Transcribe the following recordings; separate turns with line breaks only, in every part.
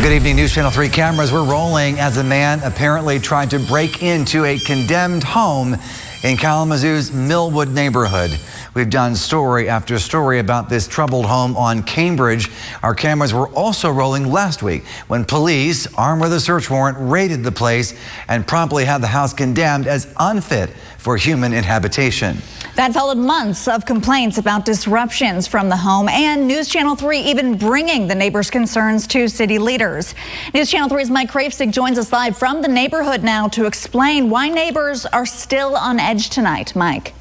Good evening. News Channel 3 cameras were rolling as a man apparently tried to break into a condemned home in Kalamazoo's Milwood neighborhood. We've done story after story about this troubled home on Cambridge. Our cameras were also rolling last week when police, armed with a search warrant, raided the place and promptly had the house condemned as unfit for human inhabitation.
That followed months of complaints about disruptions from the home, and News Channel 3 even bringing the neighbors' concerns to city leaders. News Channel 3's Mike Kravsig joins us live from the neighborhood now to explain why neighbors are still on edge tonight. Mike.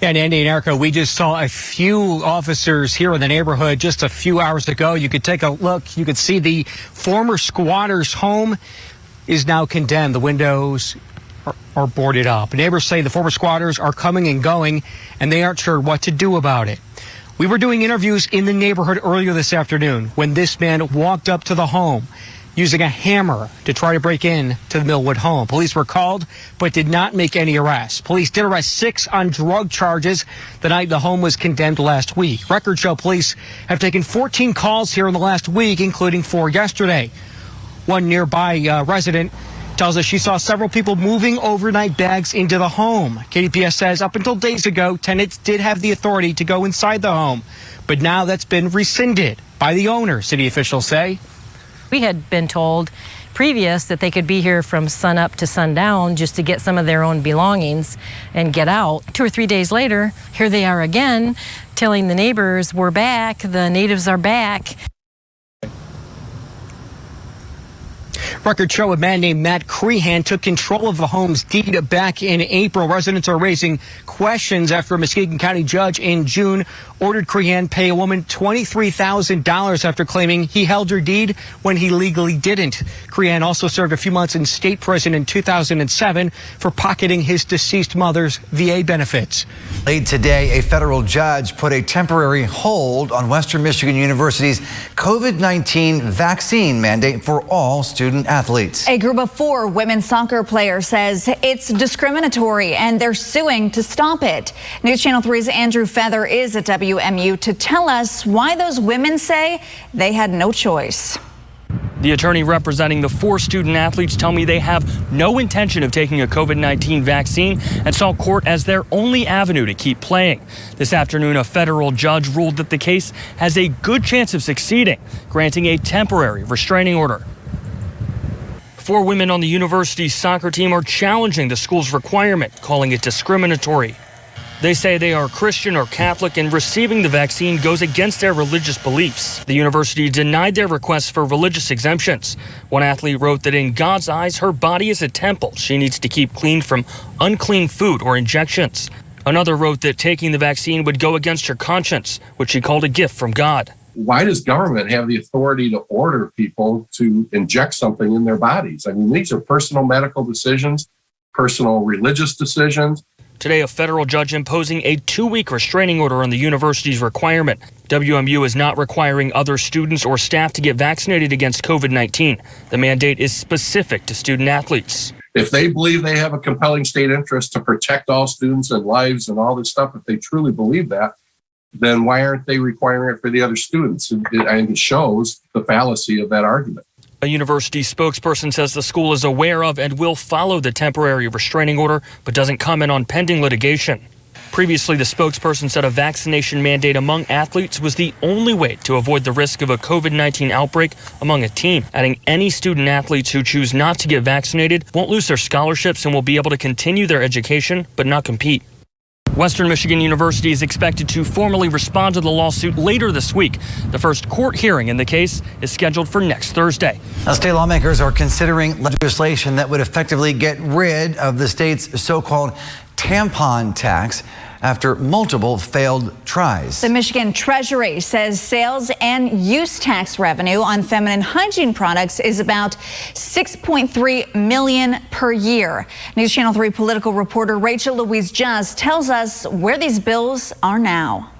Yeah, and Andy and Erica, we just saw a few officers here in the neighborhood just a few hours ago. You could take a look. You could see the former squatter's home is now condemned. The windows are boarded up. Neighbors say the former squatters are coming and going, and they aren't sure what to do about it. We were doing interviews in the neighborhood earlier this afternoon when this man walked up to the home using a hammer to try to break in to the Milwood home. Police were called but did not make any arrests. Police did arrest 6 on drug charges the night the home was condemned last week. Records show police have taken 14 calls here in the last week, including 4 yesterday. One nearby resident tells us she saw several people moving overnight bags into the home. KDPS says up until days ago, tenants did have the authority to go inside the home, but now that's been rescinded by the owner, city officials say.
We had been told previous that they could be here from sun up to sundown just to get some of their own belongings and get out. 2 or 3 days later, here they are again, telling the neighbors we're back, the natives are back.
Records show a man named Matt Crehan took control of the home's deed back in April. Residents are raising questions after a Muskegon County judge in June ordered Crehan pay a woman $23,000 after claiming he held her deed when he legally didn't. Crehan also served a few months in state prison in 2007 for pocketing his deceased mother's VA benefits.
Late today, a federal judge put a temporary hold on Western Michigan University's COVID-19 vaccine mandate for all student athletes.
A group of 4 women's soccer players says it's discriminatory and they're suing to stop it. News Channel 3's Andrew Feather is at WMU to tell us why those women say they had no choice.
The attorney representing the 4 student athletes tell me they have no intention of taking a COVID-19 vaccine and saw court as their only avenue to keep playing. This afternoon, a federal judge ruled that the case has a good chance of succeeding, granting a temporary restraining order. 4 women on the university's soccer team are challenging the school's requirement, calling it discriminatory. They say they are Christian or Catholic and receiving the vaccine goes against their religious beliefs. The university denied their requests for religious exemptions. One athlete wrote that in God's eyes, her body is a temple. She needs to keep clean from unclean food or injections. Another wrote that taking the vaccine would go against her conscience, which she called a gift from God.
Why does government have the authority to order people to inject something in their bodies? I mean, these are personal medical decisions, personal religious decisions.
Today, a federal judge imposing a 2-week restraining order on the university's requirement. WMU is not requiring other students or staff to get vaccinated against COVID-19. The mandate is specific to student athletes.
If they believe they have a compelling state interest to protect all students and lives and all this stuff, if they truly believe that, then why aren't they requiring it for the other students? And it shows the fallacy of that argument.
A university spokesperson says the school is aware of and will follow the temporary restraining order, but doesn't comment on pending litigation. Previously, the spokesperson said a vaccination mandate among athletes was the only way to avoid the risk of a COVID-19 outbreak among a team, adding any student athletes who choose not to get vaccinated won't lose their scholarships and will be able to continue their education but not compete. Western Michigan University is expected to formally respond to the lawsuit later this week. The first court hearing in the case is scheduled for next Thursday.
Now, state lawmakers are considering legislation that would effectively get rid of the state's so-called tampon tax after multiple failed tries.
The Michigan Treasury says sales and use tax revenue on feminine hygiene products is about $6.3 million per year. News Channel 3 political reporter Rachel Louise Just tells us where these bills are now.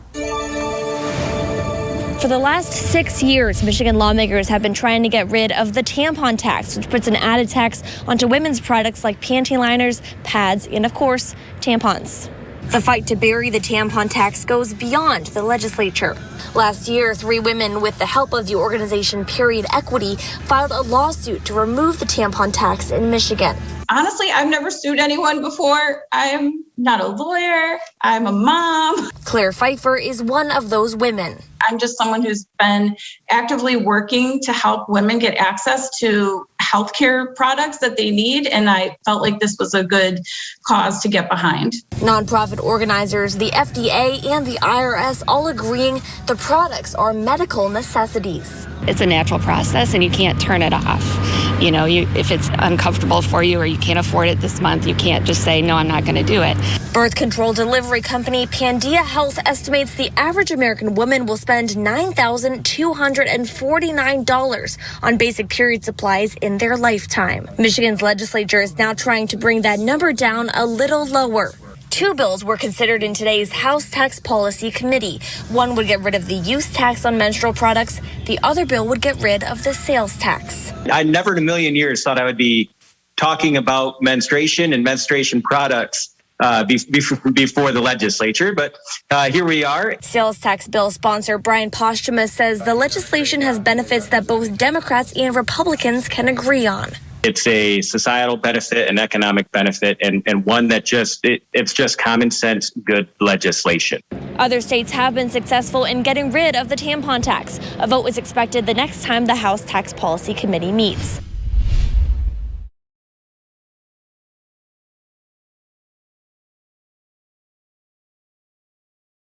For the last 6 years, Michigan lawmakers have been trying to get rid of the tampon tax, which puts an added tax onto women's products like panty liners, pads, and of course, tampons. The fight to bury the tampon tax goes beyond the legislature. Last year, 3 women, with the help of the organization Period Equity, filed a lawsuit to remove the tampon tax in Michigan.
Honestly, I've never sued anyone before. I'm not a lawyer. I'm a mom.
Claire Pfeiffer is one of those women.
I'm just someone who's been actively working to help women get access to healthcare products that they need, and I felt like this was a good cause to get behind.
Nonprofit organizers, the FDA, and the IRS all agreeing the products are medical necessities.
It's a natural process and you can't turn it off. You know, if it's uncomfortable for you or you can't afford it this month, you can't just say, no, I'm not going to do it.
Birth control delivery company Pandia Health estimates the average American woman will spend $9,249 on basic period supplies in their lifetime. Michigan's legislature is now trying to bring that number down a little lower. 2 bills were considered in today's House Tax Policy Committee. One would get rid of the use tax on menstrual products. The other bill would get rid of the sales tax.
I never in a million years thought I would be talking about menstruation and menstruation products before the legislature, but here we are.
Sales tax bill sponsor Brian Posthumus says the legislation has benefits that both Democrats and Republicans can agree on.
It's a societal benefit, an economic benefit, and one that it's just common sense, good legislation.
Other states have been successful in getting rid of the tampon tax. A vote is expected the next time the House Tax Policy Committee meets.